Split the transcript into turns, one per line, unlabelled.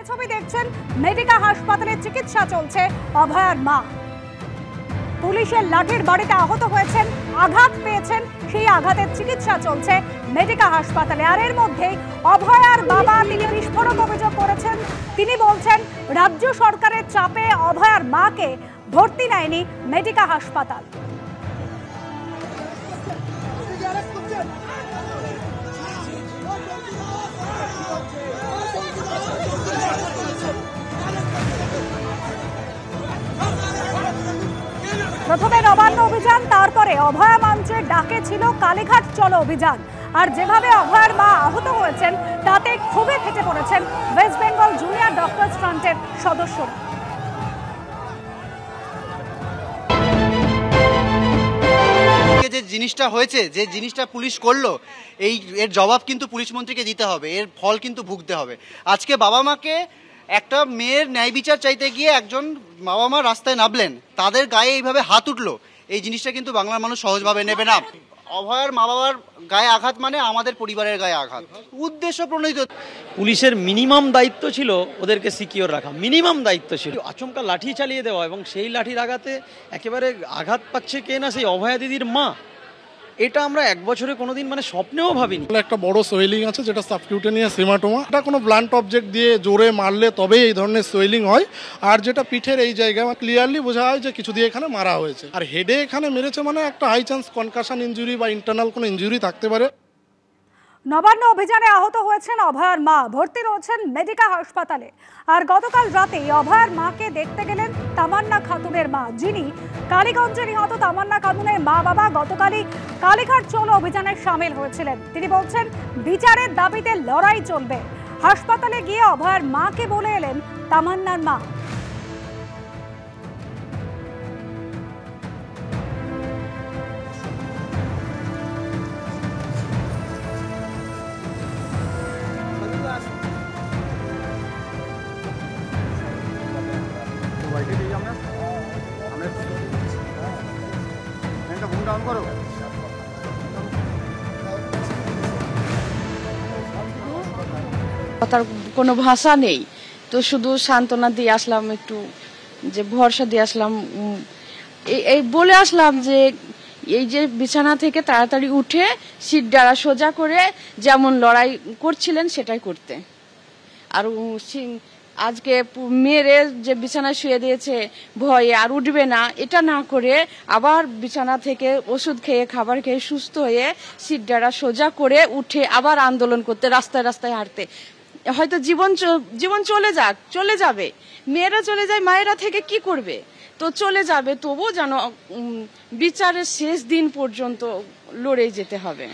ছবি দেখছেন, মেডিকা হাসপাতালে চিকিৎসা চলছে অভয়ার মা। পুলিশের লাঠির বাড়িতে আহত হয়েছেন, আঘাত পেয়েছেন, সেই আঘাতের চিকিৎসা চলছে মেডিকা হাসপাতালে। আর এর মধ্যেই অভয়ার বাবা তিনি বিস্ফোরক অভিযোগ করেছেন। তিনি বলছেন রাজ্য সরকারের চাপে অভয়ার মাকে ভর্তি নেয়নি মেডিকা হাসপাতাল। প্রথমে নবান্ন অভিযান, তারপরে অভয়া মঞ্চের ডাকে ছিল কালীঘাট চলো অভিযান। আর যেভাবে অভয়ার মা আহত হয়েছেন তাতে ক্ষোভে ফেটে পড়েছেন ওয়েস্ট বেঙ্গল জুনিয়র ডক্টরস ফ্রন্টের সদস্যরা।
যে জিনিসটা হয়েছে, যে জিনিসটা পুলিশ করলো, এর জবাব কিন্তু পুলিশ মন্ত্রীকে দিতে হবে, এর ফল কিন্তু ভুগতে হবে। আজকে বাবা মাকে একটা মেয়ের ন্যায় বিচার চাইতে গিয়ে একজন বাবা মা রাস্তায় নামলেন, তাদের গায়ে এইভাবে হাত উঠলো, এই জিনিসটা কিন্তু বাংলার মানুষ সহজভাবে নেবে না। অভয়ার মা বাবার গায়ে আঘাত মানে আমাদের পরিবারের গায়ে আঘাত, উদ্দেশ্য প্রণোদিত।
পুলিশের মিনিমাম দায়িত্ব ছিল ওদেরকে সিকিওর রাখা, মিনিমাম দায়িত্ব ছিল। আচমকা লাঠি চালিয়ে দেওয়া এবং সেই লাঠির আঘাতে একেবারে আঘাত পাচ্ছে কে না, সেই অভয়া দিদির মা। এটা আমরা এক বছরে কোনোদিন মানে স্বপ্নেও ভাবিনি।
একটা বড় সোয়েলিং আছে যেটা সাবকিউটেনিয়াস হেমাটোমা। এটা কোনো ব্লান্ট অবজেক্ট দিয়ে জোরে মারলে তবেই এই ধরনের সোয়েলিং হয়। আর যেটা পিঠের এই জায়গায় ক্লিয়ারলি বোঝা হয় যে কিছু দিয়ে এখানে মারা হয়েছে। আর হেডে এখানে মেরেছে মানে একটা হাই চান্স কনকাশন ইনজুরি বা ইন্টারনাল কোনো ইনজুরি থাকতে পারে।
নবান্ন অভিযানে আহত হয়েছেন অভয়ার মা, ভর্তি রয়েছেন মেডিকা হাসপাতালে। আর গতকাল রাতে অভয়ার মাকে দেখতে গেলেন তামান্না খাতুনের মা, যিনি কালীগঞ্জে নিহত তামান্না খাতুনের মা বাবা গতকালই কালীঘাট চলো অভিযানে সামিল হয়েছিলেন। তিনি বলছেন বিচারের দাবিতে লড়াই চলবে। হাসপাতালে গিয়ে অভয়ার মাকে বলে এলেন তামান্নার মা।
তার কোনো ভাষা নেই, তো শুধু সান্ত্বনা দিয়ে আসলাম, একটু যে ভরসা দিয়ে আসলাম, এই বলে আসলাম যে এই যে বিছানা থেকে তাড়াতাড়ি উঠে সিট ডাড়া সোজা করে যেমন লড়াই করছিলেন সেটাই করতে। আর আজকে মেয়েরে যে বিছানায় শুয়ে দিয়েছে ভয়ে আর উঠবে না, এটা না করে আবার বিছানা থেকে ওষুধ খেয়ে খাবার খেয়ে সুস্থ হয়ে সিট ডাড়া সোজা করে উঠে আবার আন্দোলন করতে, রাস্তায় রাস্তায় হাঁটতে। হয়তো জীবন চলে যাবে, মেয়েরা চলে যায়, মায়েরা থেকে কি করবে, তো চলে যাবে, তবুও যেন বিচারের শেষ দিন পর্যন্ত লড়ে যেতে হবে।